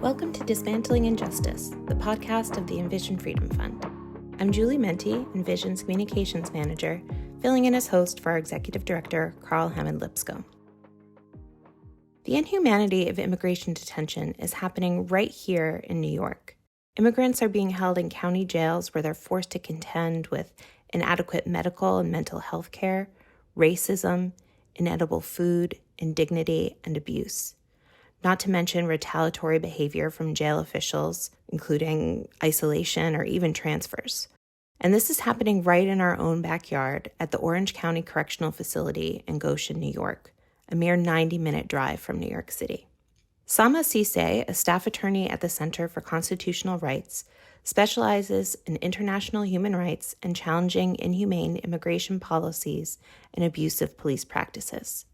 Welcome to Dismantling Injustice, the podcast of the Envision Freedom Fund. I'm Julie Mente, Envision's Communications Manager, filling in as host for our Executive Director, Carl Hammond-Lipscomb. The inhumanity of immigration detention is happening right here in New York. Immigrants are being held in county jails where they're forced to contend with inadequate medical and mental health care, racism, inedible food, indignity, and abuse. Not to mention retaliatory behavior from jail officials, including isolation or even transfers. And this is happening right in our own backyard at the Orange County Correctional Facility in Goshen, New York, a mere 90-minute drive from New York City. Samah Sisay, a staff attorney at the Center for Constitutional Rights, specializes in international human rights and challenging inhumane immigration policies and abusive police practices.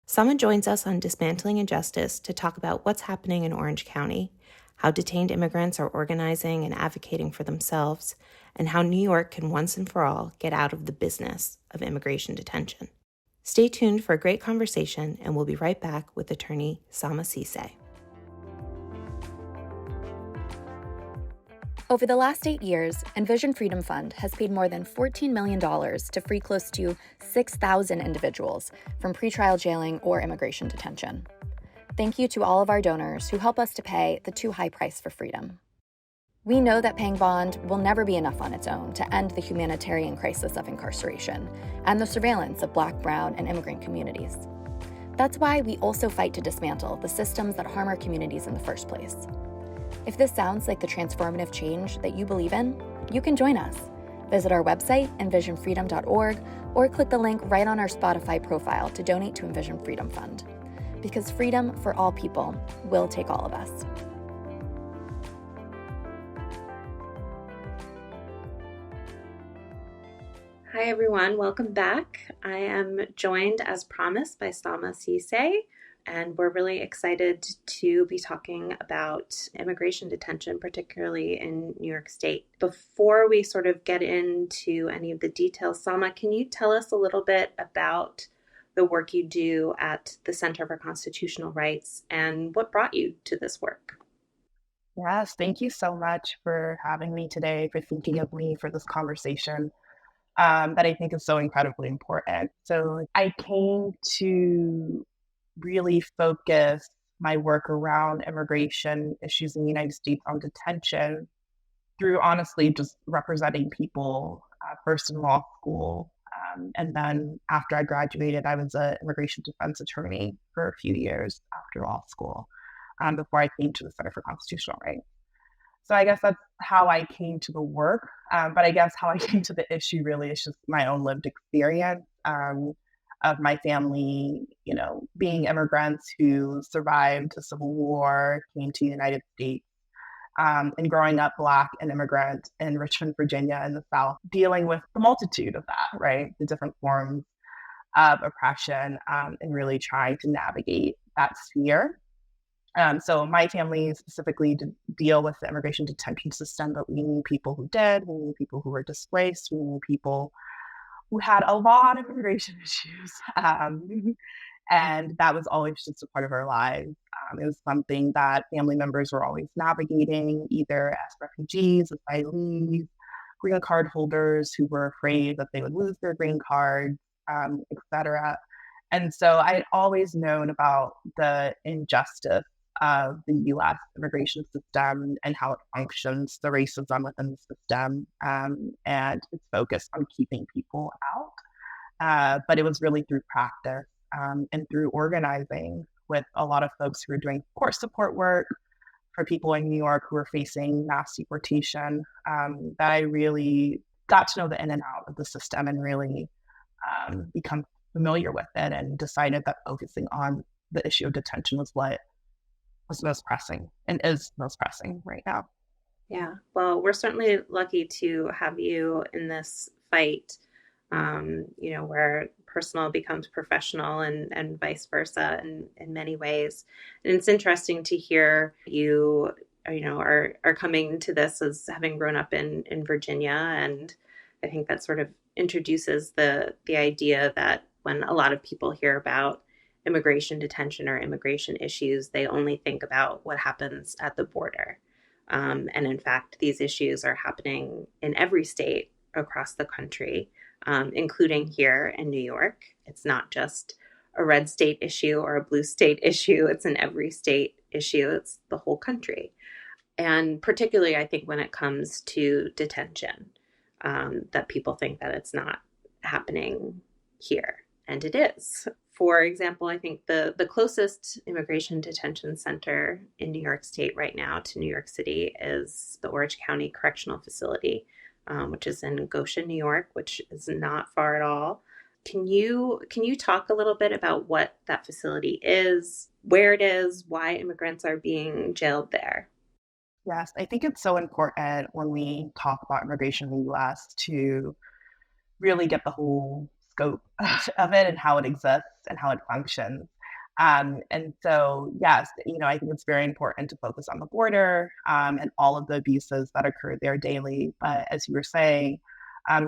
Samah joins us on Dismantling Injustice to talk about what's happening in Orange County, how detained immigrants are organizing and advocating for themselves, and how New York can once and for all get out of the business of immigration detention. Stay tuned for a great conversation, and we'll be right back with attorney Samah Sisay. Over the last 8 years, Envision Freedom Fund has paid more than $14 million to free close to 6,000 individuals from pretrial jailing or immigration detention. Thank you to all of our donors who help us to pay the too high price for freedom. We know that paying bond will never be enough on its own to end the humanitarian crisis of incarceration and the surveillance of Black, Brown, and immigrant communities. That's why we also fight to dismantle the systems that harm our communities in the first place. If this sounds like the transformative change that you believe in, you can join us. Visit our website, envisionfreedom.org, or click the link right on our Spotify profile to donate to Envision Freedom Fund. Because freedom for all people will take all of us. Hi, everyone. Welcome back. I am joined, as promised, by Samah Sisay, and we're really excited to be talking about immigration detention, particularly in New York State. Before we sort of get into any of the details, Samah, can you tell us a little bit about the work you do at the Center for Constitutional Rights and what brought you to this work? Yes, thank you so much for having me today, for thinking of me for this conversation that I think is so incredibly important. So I came to really focus my work around immigration issues in the United States on detention through honestly just representing people first in law school. And then after I graduated, I was an immigration defense attorney for a few years after law school before I came to the Center for Constitutional Rights. So I guess that's how I came to the work. But I guess how I came to the issue really is just my own lived experience of my family, being immigrants who survived the Civil War, came to the United States, and growing up Black and immigrant in Richmond, Virginia in the South, dealing with the multitude of that, right? The different forms of oppression and really trying to navigate that sphere. So my family specifically did deal with the immigration detention system, but we knew people who did, we knew people who were displaced, we knew people who had a lot of immigration issues. And that was always just a part of our lives. It was something that family members were always navigating, either as refugees, asylees, green card holders who were afraid that they would lose their green cards, et cetera. And so I had always known about the injustice of the U.S. immigration system and how it functions, the racism within the system, and its focus on keeping people out. But it was really through practice and through organizing with a lot of folks who were doing court support work for people in New York who were facing mass deportation that I really got to know the in and out of the system and really become familiar with it, and decided that focusing on the issue of detention was what was most pressing and is most pressing right now. Yeah, well, we're certainly lucky to have you in this fight, where personal becomes professional and vice versa in many ways. And it's interesting to hear you, are coming to this as having grown up in Virginia. And I think that sort of introduces the idea that when a lot of people hear about immigration detention or immigration issues, they only think about what happens at the border. And in fact, these issues are happening in every state across the country, including here in New York. It's not just a red state issue or a blue state issue. It's an every state issue. It's the whole country. And particularly, I think when it comes to detention, that people think that it's not happening here. And it is. For example, I think the closest immigration detention center in New York State right now to New York City is the Orange County Correctional Facility, which is in Goshen, New York, which is not far at all. Can you talk a little bit about what that facility is, where it is, why immigrants are being jailed there? Yes, I think it's so important when we talk about immigration in the US to really get the whole scope of it and how it exists and how it functions. And so, yes, I think it's very important to focus on the border and all of the abuses that occur there daily. But as you were saying,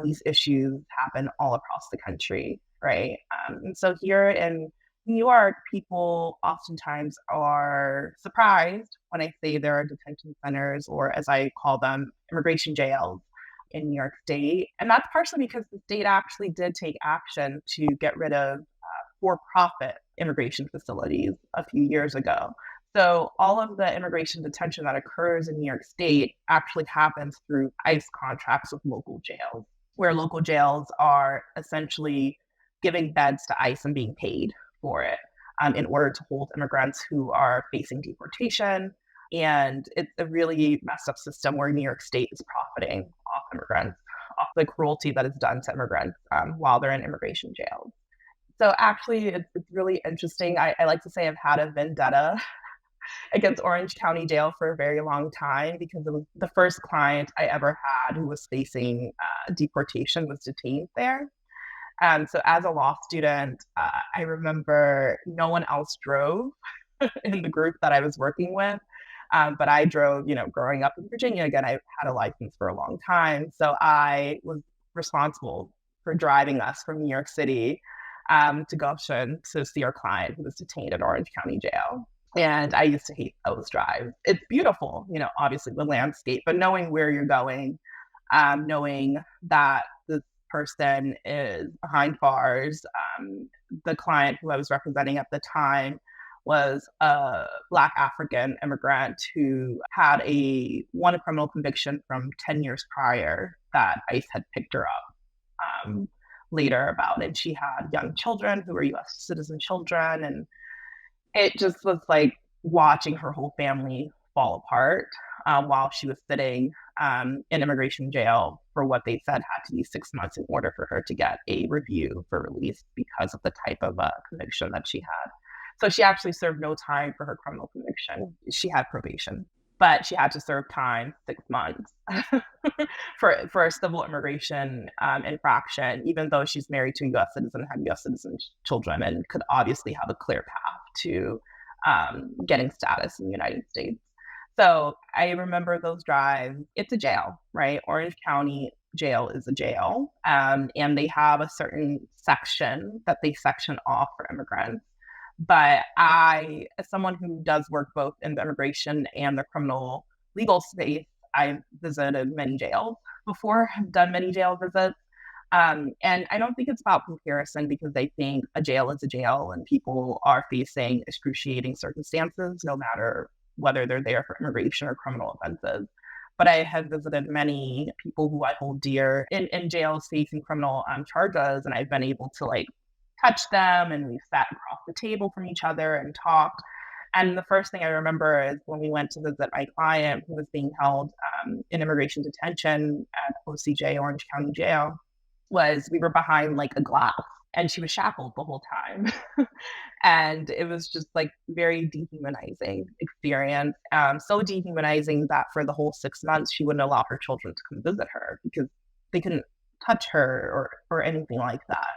these issues happen all across the country, right? And so here in New York, people oftentimes are surprised when I say there are detention centers, or as I call them, immigration jails in New York State. And that's partially because the state actually did take action to get rid of for-profit immigration facilities a few years ago. So all of the immigration detention that occurs in New York State actually happens through ICE contracts with local jails, where local jails are essentially giving beds to ICE and being paid for it in order to hold immigrants who are facing deportation. And it's a really messed up system where New York State is profiting off immigrants, off the cruelty that is done to immigrants while they're in immigration jails. So actually, it's really interesting. I like to say I've had a vendetta against Orange County Jail for a very long time because it was the first client I ever had who was facing deportation was detained there. So as a law student, I remember no one else drove in the group that I was working with. But I drove, growing up in Virginia, again, I had a license for a long time. So I was responsible for driving us from New York City to Goshen to see our client who was detained at Orange County Jail. And I used to hate those drives. It's beautiful, obviously the landscape, but knowing where you're going, knowing that this person is behind bars. The client who I was representing at the time was a Black African immigrant who had one criminal conviction from 10 years prior that ICE had picked her up later about. And she had young children who were US citizen children. And it just was like watching her whole family fall apart while she was sitting in immigration jail for what they said had to be 6 months in order for her to get a review for release because of the type of conviction that she had. So she actually served no time for her criminal conviction. She had probation, but she had to serve time, 6 months, for a civil immigration infraction, even though she's married to a U.S. citizen and had U.S. citizen children and could obviously have a clear path to getting status in the United States. So I remember those drives. It's a jail, right? Orange County Jail is a jail, and they have a certain section that they section off for immigrants. But I, as someone who does work both in the immigration and the criminal legal space, I've visited many jails before, I've done many jail visits. And I don't think it's about comparison because I think a jail is a jail and people are facing excruciating circumstances, no matter whether they're there for immigration or criminal offenses. But I have visited many people who I hold dear in jails facing criminal charges, and I've been able to touch them, and we sat across the table from each other and talked. And the first thing I remember is when we went to visit my client who was being held in immigration detention at OCJ, Orange County Jail, was we were behind a glass and she was shackled the whole time. And it was just very dehumanizing experience. So dehumanizing that for the whole 6 months, she wouldn't allow her children to come visit her because they couldn't touch her or anything like that.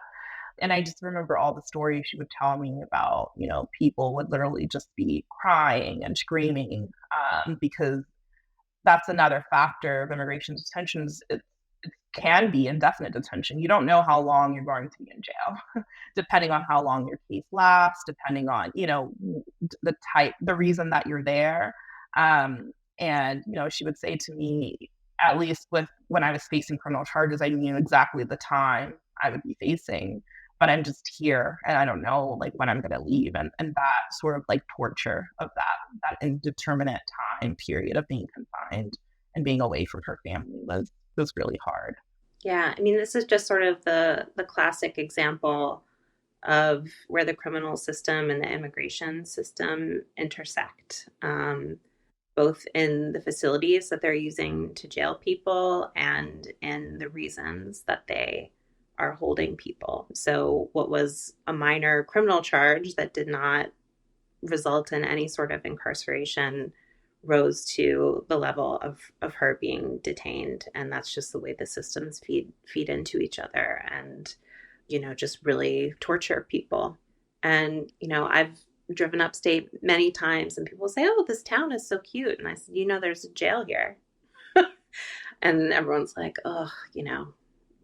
And I just remember all the stories she would tell me about, people would literally just be crying and screaming because that's another factor of immigration detention. It's can be indefinite detention. You don't know how long you're going to be in jail, depending on how long your case lasts, depending on, the reason that you're there. And, she would say to me, at least when I was facing criminal charges, I knew exactly the time I would be facing, but I'm just here and I don't know like when I'm going to leave. And that sort of like torture of that indeterminate time period of being confined and being away from her family was really hard. Yeah, I mean, this is just sort of the classic example of where the criminal system and the immigration system intersect, both in the facilities that they're using to jail people and in the reasons that they are holding people. So what was a minor criminal charge that did not result in any sort of incarceration rose to the level of her being detained. And that's just the way the systems feed into each other and, just really torture people. And, I've driven upstate many times and people say, oh, this town is so cute. And I said, there's a jail here. And everyone's like, oh,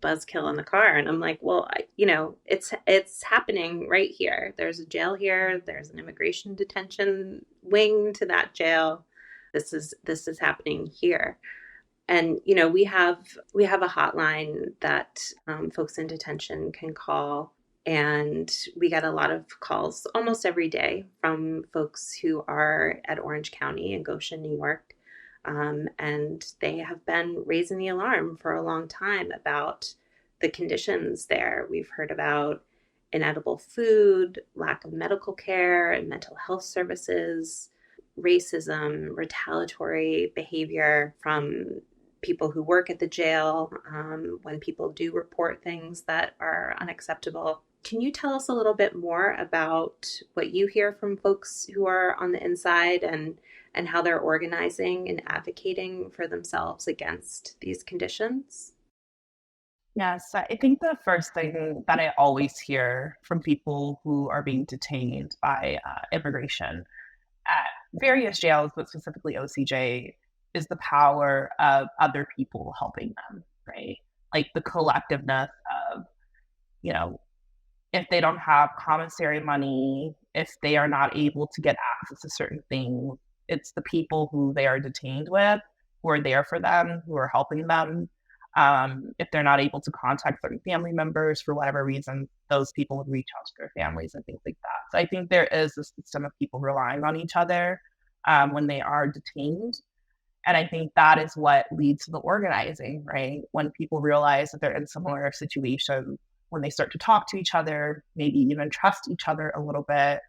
buzzkill in the car. And I'm like, well, it's happening right here. There's a jail here. There's an immigration detention wing to that jail. This is happening here. And, we have a hotline that folks in detention can call. And we get a lot of calls almost every day from folks who are at Orange County in Goshen, New York. And they have been raising the alarm for a long time about the conditions there. We've heard about inedible food, lack of medical care and mental health services, racism, retaliatory behavior from people who work at the jail when people do report things that are unacceptable. Can you tell us a little bit more about what you hear from folks who are on the inside and how they're organizing and advocating for themselves against these conditions? Yes, I think the first thing that I always hear from people who are being detained by immigration at various jails, but specifically OCJ, is the power of other people helping them, right? Like the collectiveness of, if they don't have commissary money, if they are not able to get access to certain things, it's the people who they are detained with who are there for them, who are helping them. If they're not able to contact certain family members for whatever reason, those people would reach out to their families and things like that. So I think there is a system of people relying on each other when they are detained. And I think that is what leads to the organizing, right? When people realize that they're in similar situations, when they start to talk to each other, maybe even trust each other a little bit,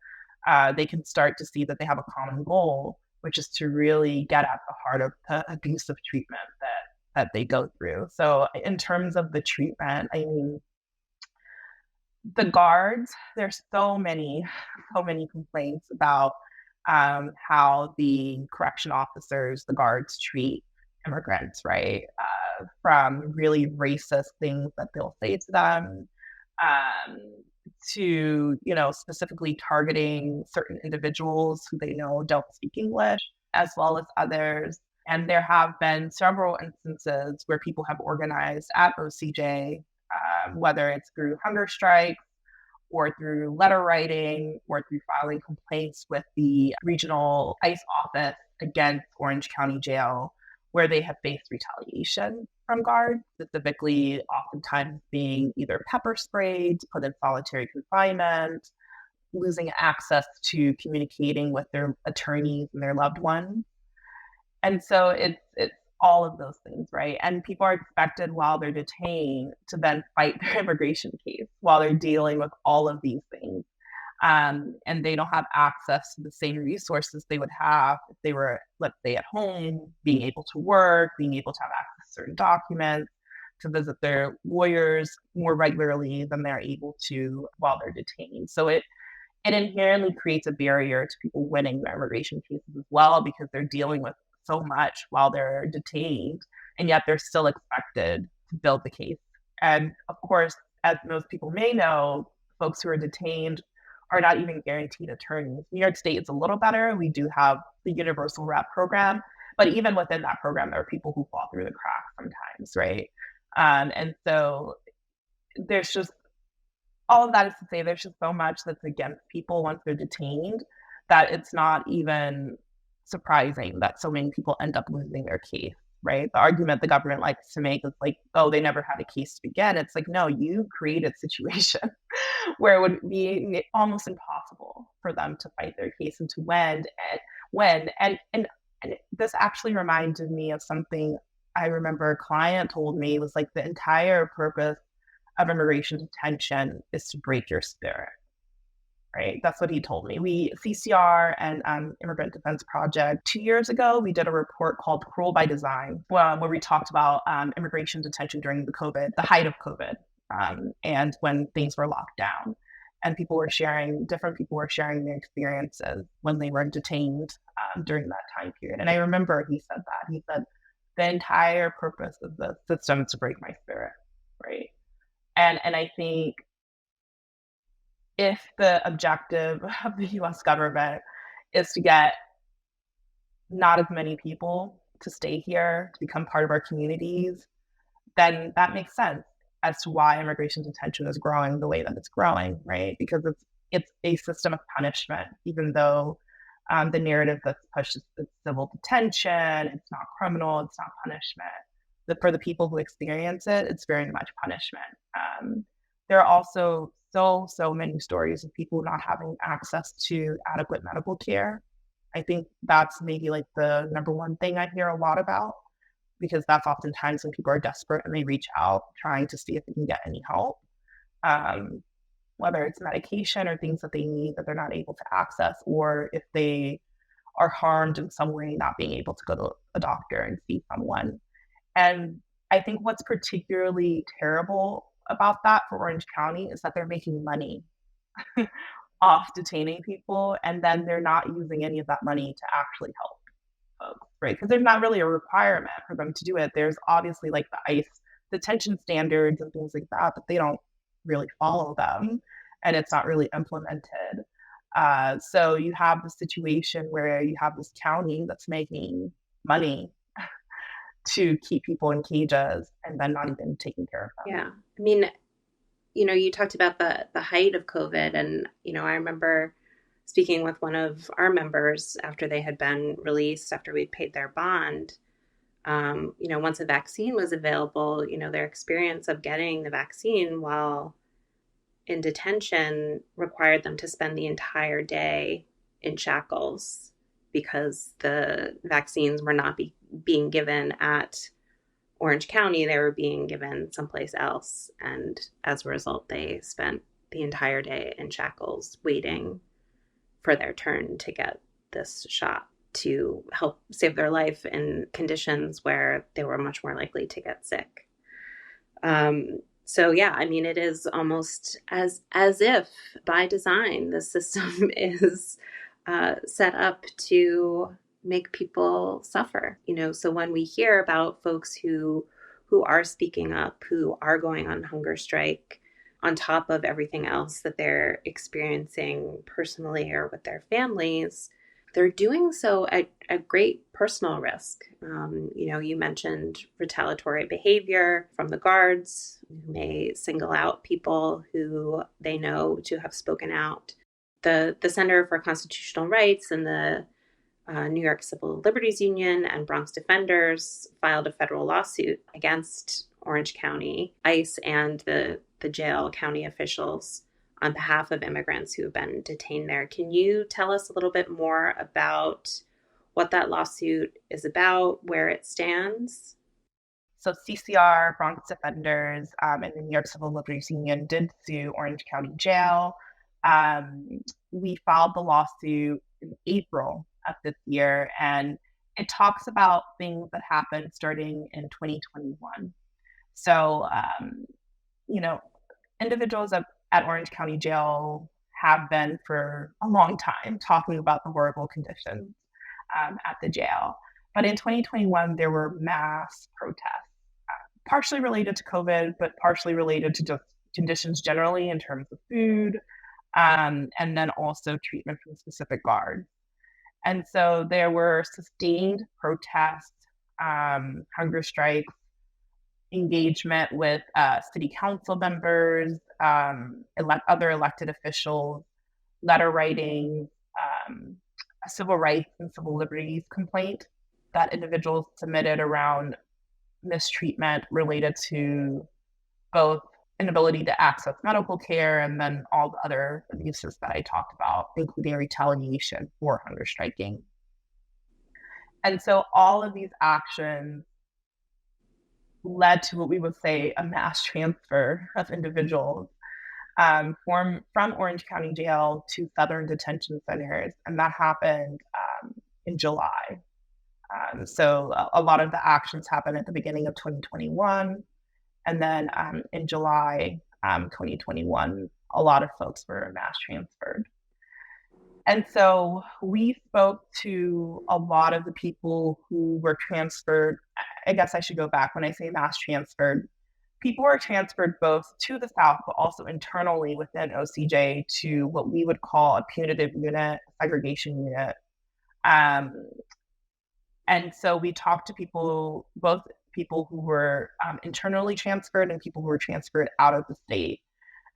they can start to see that they have a common goal, which is to really get at the heart of the abusive treatment that they go through. So in terms of the treatment, I mean, the guards, there's so many complaints about how the correction officers, the guards treat immigrants, right? From really racist things that they'll say to them, to, specifically targeting certain individuals who they know don't speak English, as well as others. And there have been several instances where people have organized at OCJ, whether it's through hunger strikes or through letter writing or through filing complaints with the regional ICE office against Orange County Jail, where they have faced retaliation from guards, specifically oftentimes being either pepper sprayed, put in solitary confinement, losing access to communicating with their attorneys and their loved ones. And so it's all of those things, right? And people are expected while they're detained to then fight their immigration case while they're dealing with all of these things. And they don't have access to the same resources they would have if they were, let's say, at home, being able to work, being able to have access to certain documents, to visit their lawyers more regularly than they're able to while they're detained. So it inherently creates a barrier to people winning their immigration cases as well, because they're dealing with so much while they're detained, and yet they're still expected to build the case. And of course, as most people may know, folks who are detained are not even guaranteed attorneys. New York State is a little better. We do have the universal rep program, but even within that program, there are people who fall through the cracks sometimes, right? And so there's just, all of that is to say, there's just so much that's against people once they're detained that it's not even surprising that so many people end up losing their case, right? The argument the government likes to make is like, oh, they never had a case to begin. It's like, no, you created a situation where it would be almost impossible for them to fight their case and to win. And this actually reminded me of something I remember a client told me. Was like, the entire purpose of immigration detention is to break your spirit, right? That's what he told me. We, CCR and Immigrant Defense Project, 2 years ago, we did a report called Cruel by Design, where we talked about immigration detention during the height of COVID, and when things were locked down. And different people were sharing their experiences when they were detained during that time period. And I remember he said that. He said, the entire purpose of the system is to break my spirit, right? And I think if the objective of the US government is to get not as many people to stay here, to become part of our communities, then that makes sense as to why immigration detention is growing the way that it's growing, right? Because it's a system of punishment, even though the narrative that's pushed is civil detention, it's not criminal, it's not punishment. For the people who experience it, it's very much punishment. There are also so many stories of people not having access to adequate medical care. I think that's maybe like the number one thing I hear a lot about, because that's oftentimes when people are desperate and they reach out trying to see if they can get any help, whether it's medication or things that they need that they're not able to access, or if they are harmed in some way, not being able to go to a doctor and see someone. And I think what's particularly terrible about that for Orange County is that they're making money off detaining people, and then they're not using any of that money to actually help folks, right? Because there's not really a requirement for them to do it. There's obviously like the ICE detention standards and things like that, but they don't really follow them, and it's not really implemented. So you have the situation where you have this county that's making money to keep people in cages and then not even taking care of them. Yeah. I mean, you talked about the height of COVID, and, I remember speaking with one of our members after they had been released, after we'd paid their bond. Once a vaccine was available, their experience of getting the vaccine while in detention required them to spend the entire day in shackles because the vaccines were not being given at Orange County. They were being given someplace else. And as a result, they spent the entire day in shackles waiting for their turn to get this shot to help save their life in conditions where they were much more likely to get sick. So yeah, I mean, it is almost as if by design the system is set up to make people suffer. So when we hear about folks who are speaking up, who are going on hunger strike, on top of everything else that they're experiencing personally or with their families, they're doing so at great personal risk. You mentioned retaliatory behavior from the guards who may single out people who they know to have spoken out. The Center for Constitutional Rights and the New York Civil Liberties Union and Bronx Defenders filed a federal lawsuit against Orange County, ICE, and the jail county officials on behalf of immigrants who have been detained there. Can you tell us a little bit more about what that lawsuit is about, where it stands? So CCR, Bronx Defenders, and the New York Civil Liberties Union did sue Orange County Jail. We filed the lawsuit in April of this year, and it talks about things that happened starting in 2021. So, individuals at Orange County Jail have been for a long time talking about the horrible conditions at the jail. But in 2021, there were mass protests, partially related to COVID, but partially related to just conditions generally in terms of food, and then also treatment from specific guards. And so there were sustained protests, hunger strikes, engagement with city council members, other elected officials, letter writing, a civil rights and civil liberties complaint that individuals submitted around mistreatment related to both inability to access medical care and then all the other abuses that I talked about, including retaliation for hunger striking. And so all of these actions led to what we would say a mass transfer of individuals from Orange County Jail to Southern Detention Centers. And that happened in July. So a lot of the actions happened at the beginning of 2021. And then in July 2021, a lot of folks were mass transferred. And so we spoke to a lot of the people who were transferred. I guess I should go back. When I say mass transferred, people were transferred both to the South, but also internally within OCJ to what we would call a punitive unit, segregation unit. And so we talked to people, both people who were internally transferred and people who were transferred out of the state,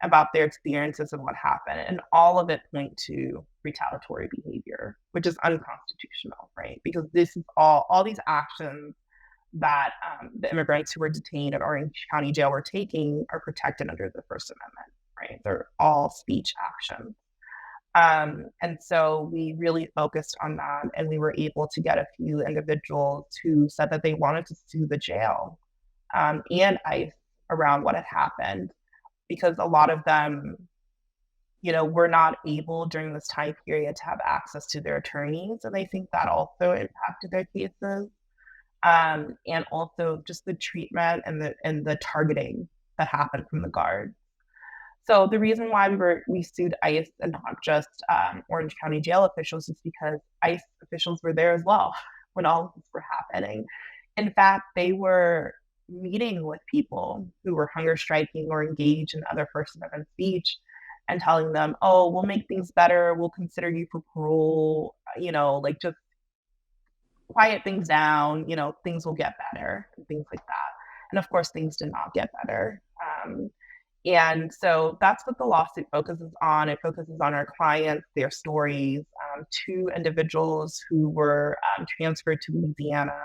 about their experiences and what happened. And all of it point to retaliatory behavior, which is unconstitutional, right? Because this is all these actions that the immigrants who were detained at Orange County Jail were taking are protected under the First Amendment, right? They're all speech actions. And so we really focused on that, and we were able to get a few individuals who said that they wanted to sue the jail and ICE around what had happened, because a lot of them, were not able during this time period to have access to their attorneys. And I think that also impacted their cases. And also just the treatment and the targeting that happened from the guards. So the reason why we sued ICE and not just Orange County Jail officials is because ICE officials were there as well when all of this were happening. In fact, they were meeting with people who were hunger striking or engaged in other First Amendment speech and telling them, oh, we'll make things better. We'll consider you for parole, just quiet things down, things will get better, and things like that. And of course, things did not get better. And so that's what the lawsuit focuses on. It focuses on our clients, their stories, 2 individuals who were transferred to Louisiana,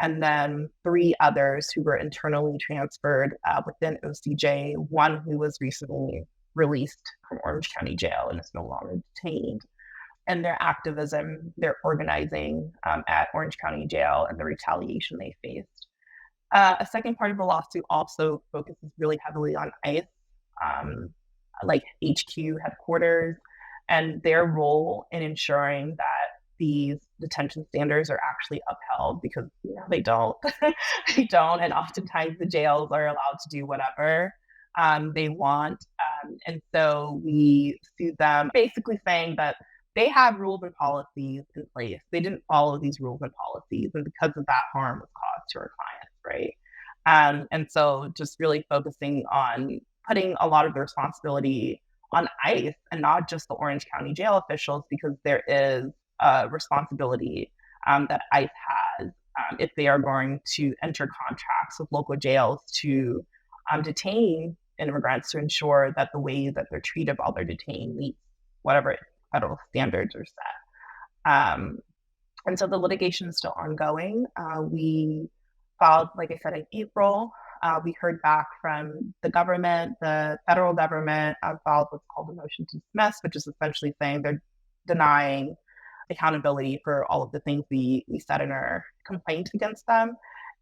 and then 3 others who were internally transferred within OCJ, one who was recently released from Orange County Jail and is no longer detained. And their activism, their organizing at Orange County Jail, and the retaliation they faced. A second part of the lawsuit also focuses really heavily on ICE, like HQ headquarters, and their role in ensuring that these detention standards are actually upheld, because they don't. They don't, and oftentimes the jails are allowed to do whatever they want. And so we sued them, basically saying that they have rules and policies in place. They didn't follow these rules and policies, and because of that, harm was caused to our clients, right? And so just really focusing on putting a lot of the responsibility on ICE and not just the Orange County Jail officials, because there is a responsibility that ICE has if they are going to enter contracts with local jails to detain immigrants, to ensure that the way that they're treated while they're detained meets whatever federal standards are set. And so the litigation is still ongoing. We filed, like I said, in April. We heard back from the government. The federal government filed what's called a motion to dismiss, which is essentially saying they're denying accountability for all of the things we said in our complaint against them.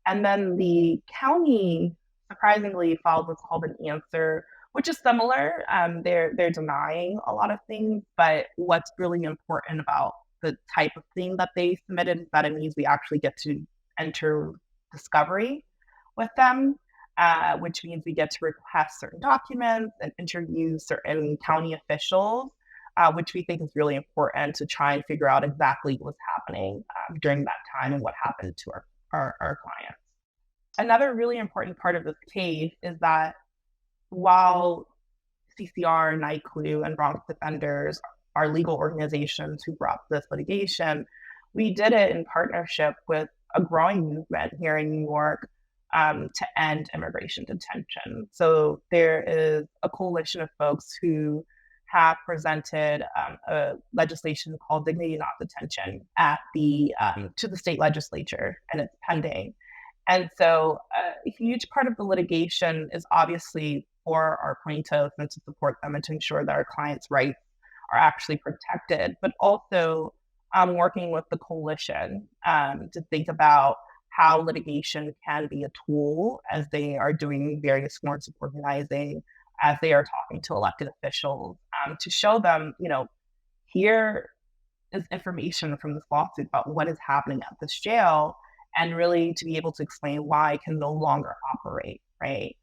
And then the county surprisingly filed what's called an answer, which is similar. They're denying a lot of things, but what's really important about the type of thing that they submitted is that it means we actually get to enter discovery with them, which means we get to request certain documents and interview certain county officials, which we think is really important to try and figure out exactly what was happening during that time and what happened to our clients. Another really important part of this case is that while CCR, NYCLU, and Bronx Defenders are legal organizations who brought this litigation, we did it in partnership with a growing movement here in New York to end immigration detention. So there is a coalition of folks who have presented a legislation called Dignity Not Detention at to the state legislature, and it's pending. And so a huge part of the litigation is obviously for our plaintiffs and to support them and to ensure that our clients' rights are actually protected, but also working with the coalition to think about how litigation can be a tool as they are doing various forms of organizing, as they are talking to elected officials, to show them, here is information from this lawsuit about what is happening at this jail, and really to be able to explain why it can no longer operate, right?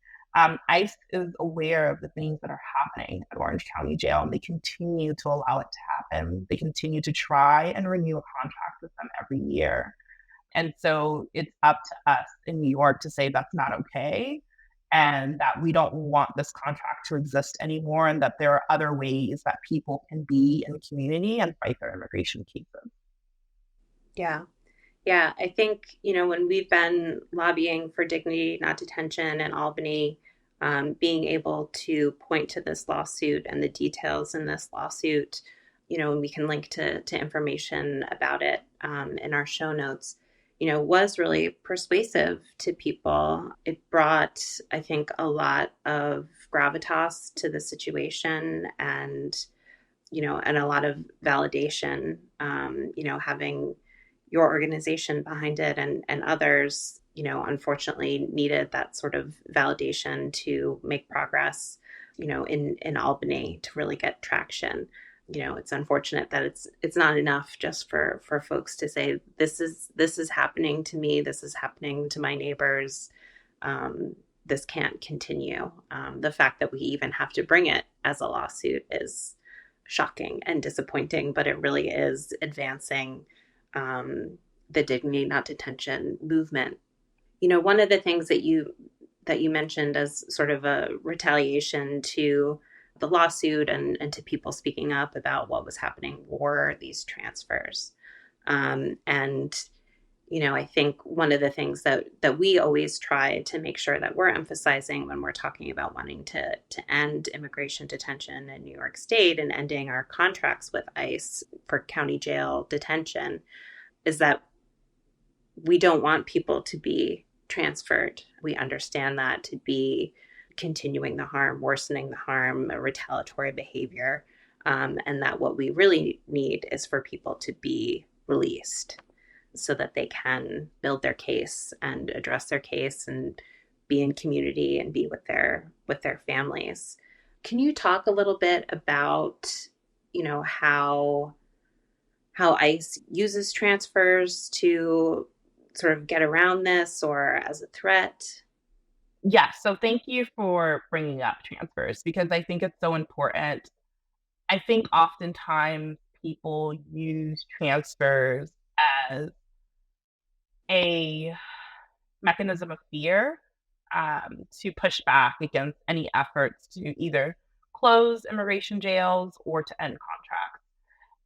ICE is aware of the things that are happening at Orange County Jail, and they continue to allow it to happen. They continue to try and renew a contract with them every year. And so it's up to us in New York to say that's not okay, and that we don't want this contract to exist anymore, and that there are other ways that people can be in the community and fight their immigration cases. Yeah. Yeah, I think, when we've been lobbying for Dignity Not Detention in Albany, being able to point to this lawsuit and the details in this lawsuit, and we can link to information about it in our show notes, was really persuasive to people. It brought, I think, a lot of gravitas to the situation and a lot of validation, having your organization behind it and others, unfortunately needed that sort of validation to make progress, in Albany to really get traction. It's unfortunate that it's not enough just for folks to say, this is happening to me. This is happening to my neighbors. This can't continue. The fact that we even have to bring it as a lawsuit is shocking and disappointing, but it really is advancing the Dignity Not Detention movement. One of the things that you mentioned as sort of a retaliation to the lawsuit and to people speaking up about what was happening were these transfers. I think one of the things that we always try to make sure that we're emphasizing when we're talking about wanting to end immigration detention in New York State and ending our contracts with ICE for county jail detention is that we don't want people to be transferred. We understand that to be continuing the harm, worsening the harm, a retaliatory behavior, and that what we really need is for people to be released so that they can build their case and address their case and be in community and be with their families. Can you talk a little bit about, how ICE uses transfers to sort of get around this or as a threat? Yeah, so thank you for bringing up transfers because I think it's so important. I think oftentimes people use transfers as a mechanism of fear to push back against any efforts to either close immigration jails or to end contracts.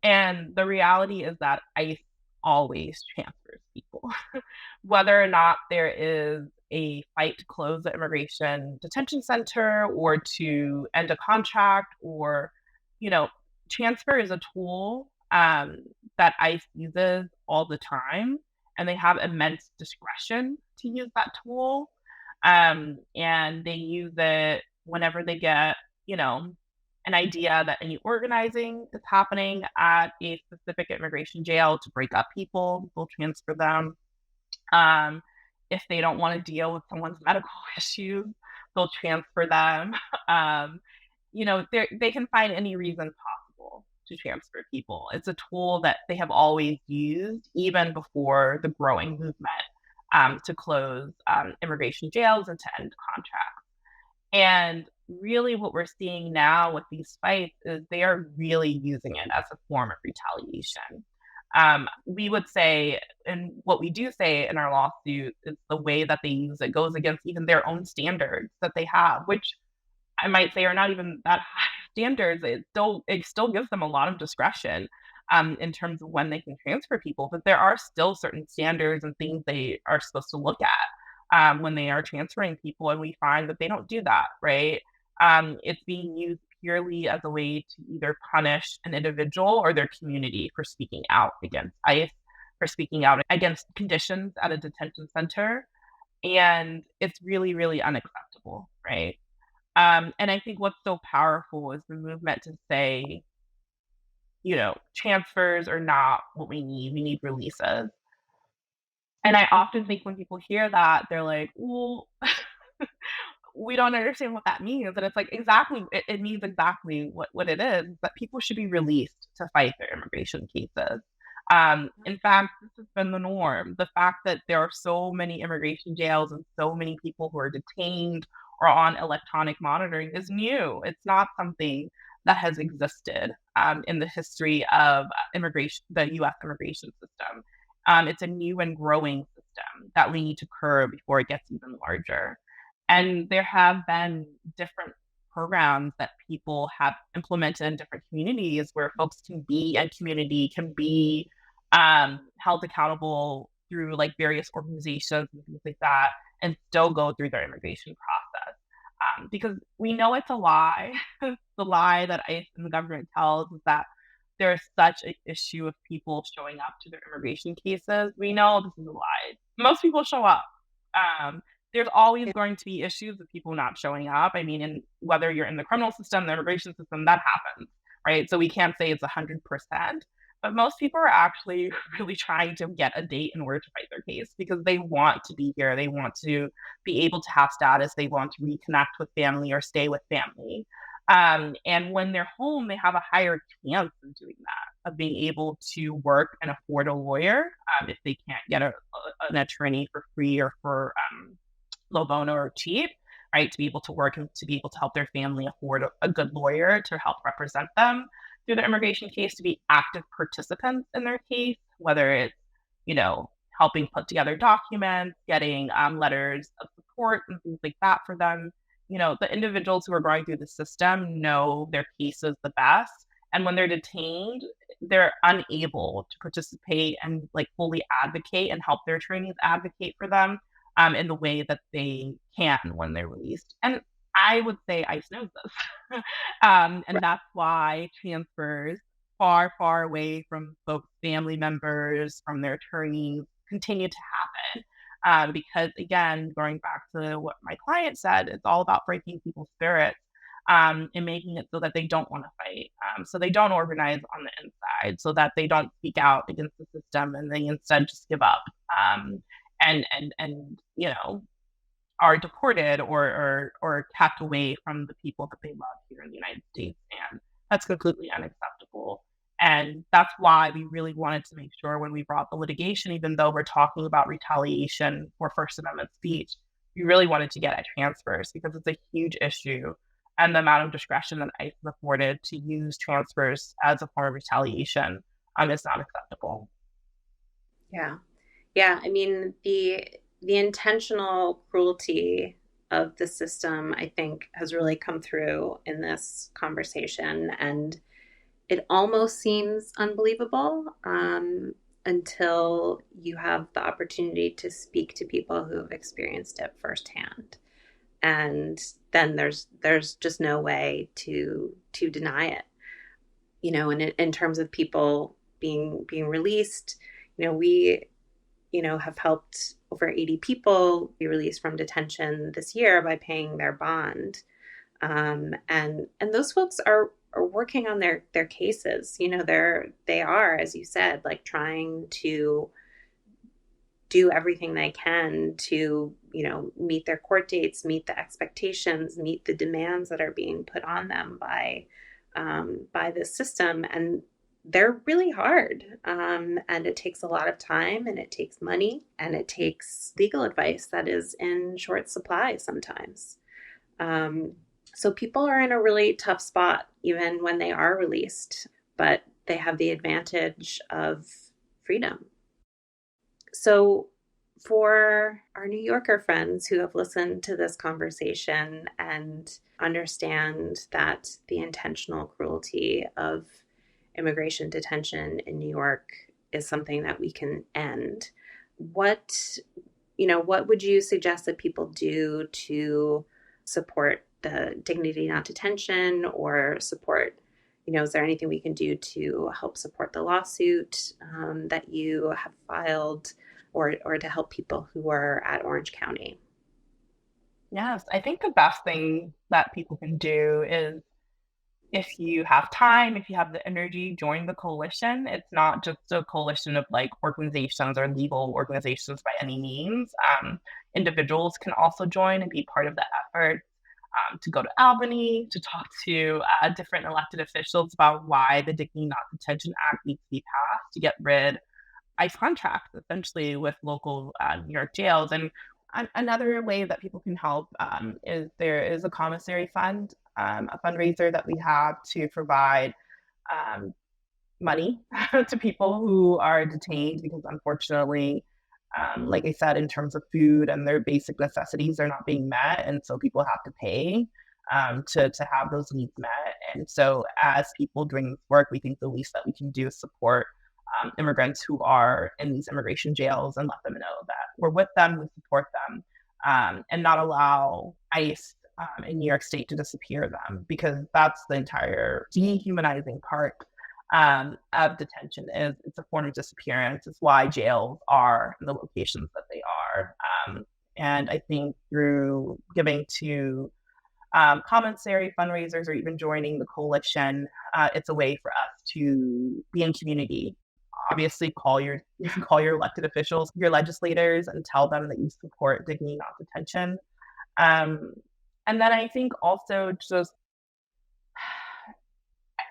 And the reality is that ICE always transfers people, whether or not there is a fight to close the immigration detention center or to end a contract or, transfer is a tool that ICE uses all the time, and they have immense discretion to use that tool. And they use it whenever they get, an idea that any organizing is happening at a specific immigration jail to break up people, they'll transfer them. If they don't want to deal with someone's medical issues, they'll transfer them. They can find any reason possible to transfer people. It's a tool that they have always used, even before the growing movement to close immigration jails and to end contracts. And really what we're seeing now with these fights is they are really using it as a form of retaliation. We would say, and what we do say in our lawsuit is the way that they use it goes against even their own standards that they have, which I might say are not even that high standards. It still gives them a lot of discretion in terms of when they can transfer people, but there are still certain standards and things they are supposed to look at. when they are transferring people, and we find that they don't do that, right? It's being used purely as a way to either punish an individual or their community for speaking out against ICE, for speaking out against conditions at a detention center. And it's really, really unacceptable, right? And I think what's so powerful is the movement to say, transfers are not what we need releases. And I often think when people hear that, they're like, well, we don't understand what that means. And it's like, exactly, it means exactly what it is, that people should be released to fight their immigration cases. In fact, this has been the norm. The fact that there are so many immigration jails and so many people who are detained or on electronic monitoring is new. It's not something that has existed in the history of immigration, the U.S. immigration system. It's a new and growing system that we need to curb before it gets even larger. And there have been different programs that people have implemented in different communities where folks can be and community can be held accountable through like various organizations and things like that, and still go through their immigration process. Because we know it's a lie. The lie that ICE and the government tells is that there's such an issue of people showing up to their immigration cases. We know this is a lie. Most people show up. There's always going to be issues with people not showing up. I mean, and whether you're in the criminal system, the immigration system, that happens, right? So we can't say it's 100%, but most people are actually really trying to get a date in order to fight their case because they want to be here. They want to be able to have status. They want to reconnect with family or stay with family. And when they're home, they have a higher chance of doing that, of being able to work and afford a lawyer if they can't get an attorney for free or for low bono or cheap, right? To be able to work and to be able to help their family afford a good lawyer to help represent them through the immigration case, to be active participants in their case, whether it's, helping put together documents, getting letters of support and things like that for them. The individuals who are going through the system know their cases the best. And when they're detained, they're unable to participate and like fully advocate and help their attorneys advocate for them in the way that they can when they're released. And I would say ICE knows this. And that's why transfers far, far away from folks' family members, from their attorneys, continue to happen. Because again, going back to what my client said, it's all about breaking people's spirits and making it so that they don't want to fight. So they don't organize on the inside, so that they don't speak out against the system and they instead just give up. And are deported or kept away from the people that they love here in the United States. And that's completely unacceptable. And that's why we really wanted to make sure when we brought the litigation, even though we're talking about retaliation for First Amendment speech, we really wanted to get at transfers because it's a huge issue. And the amount of discretion that ICE is afforded to use transfers as a form of retaliation is not acceptable. Yeah. I mean, the intentional cruelty of the system, I think, has really come through in this conversation. And it almost seems unbelievable until you have the opportunity to speak to people who have experienced it firsthand. And then there's just no way to deny it. And in terms of people being released, we have helped over 80 people be released from detention this year by paying their bond. And those folks are working on their cases. They are, as you said, like trying to do everything they can to, meet their court dates, meet the expectations, meet the demands that are being put on them by this system. And they're really hard. And it takes a lot of time, and it takes money, and it takes legal advice that is in short supply sometimes. So people are in a really tough spot, even when they are released, but they have the advantage of freedom. So for our New Yorker friends who have listened to this conversation and understand that the intentional cruelty of immigration detention in New York is something that we can end, what what would you suggest that people do to support the Dignity Not Detention, or support, is there anything we can do to help support the lawsuit that you have filed, or to help people who are at Orange County? Yes, I think the best thing that people can do is, if you have time, if you have the energy, join the coalition. It's not just a coalition of like organizations or legal organizations by any means. Individuals can also join and be part of the effort, to go to Albany, to talk to different elected officials about why the Dignity Not Detention Act needs to be passed to get rid ICE contracts, essentially, with local New York jails. And another way that people can help is there is a commissary fund, a fundraiser that we have to provide money to people who are detained, because unfortunately, like I said, in terms of food and their basic necessities are not being met. And so people have to pay to have those needs met. And so as people doing this work, we think the least that we can do is support immigrants who are in these immigration jails, and let them know that we're with them, we support them, and not allow ICE in New York State to disappear them, because that's the entire dehumanizing part of detention. Is it's a form of disappearance. It's why jails are in the locations that they are. And I think through giving to commissary fundraisers, or even joining the coalition, it's a way for us to be in community. Obviously, you can call your elected officials, your legislators, and tell them that you support Dignity Not Detention. And then I think also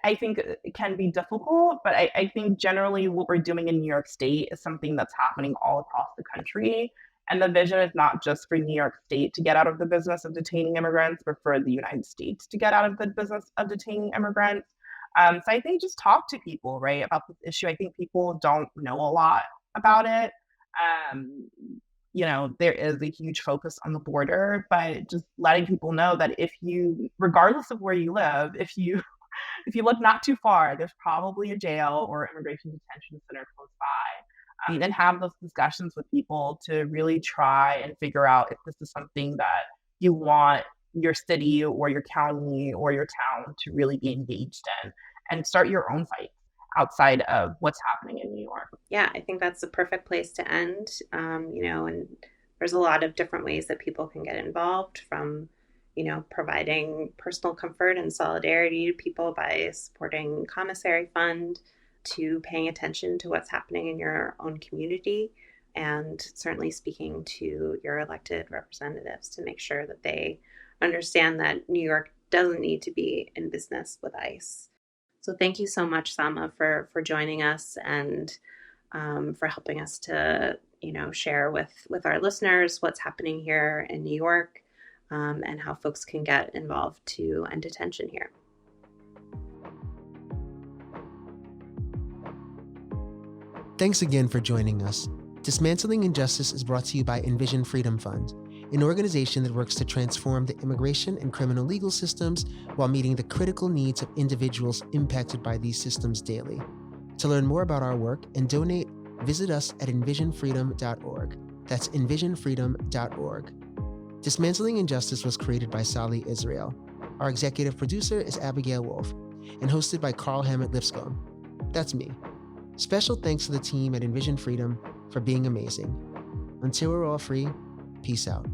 I think it can be difficult, but I think generally what we're doing in New York State is something that's happening all across the country. And the vision is not just for New York State to get out of the business of detaining immigrants, but for the United States to get out of the business of detaining immigrants. So I think just talk to people, right, about this issue. I think people don't know a lot about it. There is a huge focus on the border, but just letting people know that regardless of where you live, if you look not too far, there's probably a jail or immigration detention center close by. And have those discussions with people to really try and figure out if this is something that you want your city or your county or your town to really be engaged in, and start your own fight outside of what's happening in New York. Yeah, I think that's the perfect place to end. And there's a lot of different ways that people can get involved, from providing personal comfort and solidarity to people by supporting Commissary Fund, to paying attention to what's happening in your own community, and certainly speaking to your elected representatives to make sure that they understand that New York doesn't need to be in business with ICE. So thank you so much, Samah, for joining us, and for helping us to share with our listeners what's happening here in New York, and how folks can get involved to end detention here. Thanks again for joining us. Dismantling Injustice is brought to you by Envision Freedom Fund, an organization that works to transform the immigration and criminal legal systems while meeting the critical needs of individuals impacted by these systems daily. To learn more about our work and donate, visit us at envisionfreedom.org. That's envisionfreedom.org. Dismantling Injustice was created by Sally Israel. Our executive producer is Abigail Wolf, and hosted by Carl Hammett Lipscomb. That's me. Special thanks to the team at Envision Freedom for being amazing. Until we're all free, peace out.